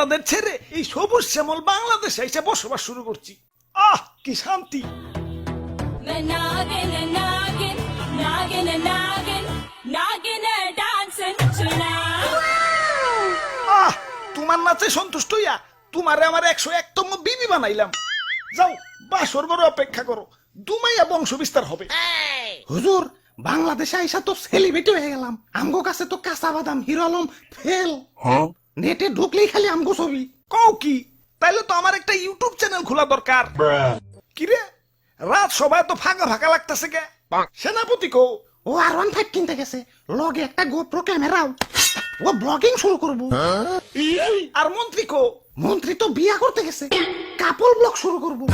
আপনাদের ছেড়ে এই সবুজ শ্যামল বাংলাদেশে এসে বসবাস শুরু করছি। আহ কি শান্তি। Nagging, nagging, nagging, nagging, nagging, dancing tonight. আহ তোমার নাচে সন্তুষ্ট হইয়া তোমারে আমার 101তম বিবি বানাইলাম। যাও বাসর ঘরে অপেক্ষা করো, দুমাইয়া বংশ বিস্তার হবে। হুজুর, বাংলাদেশে আইসা তো সেলিব্রিটি হয়ে গেলাম। আমগো কাছে তো কাঁচা বাদাম হিরো আলম ফেল। নেটে ঢুকলেই খালি আমগো ছবি। কও কি? তাইলে তো আমার একটা ইউটিউব চ্যানেল খোলা দরকার। কিরে রাত সবাই তো ফাঁকা ফাঁকা লাগতেছে কে? সেনাপতি কো? ও R15 কিনতে গেছে, লগে একটা গোপ্রো ক্যামেরাও। ও ব্লগিং শুরু করবো। আর মন্ত্রী কো? মন্ত্রী তো বিয়া করতে গেছে, কাপল ব্লগ শুরু করবো।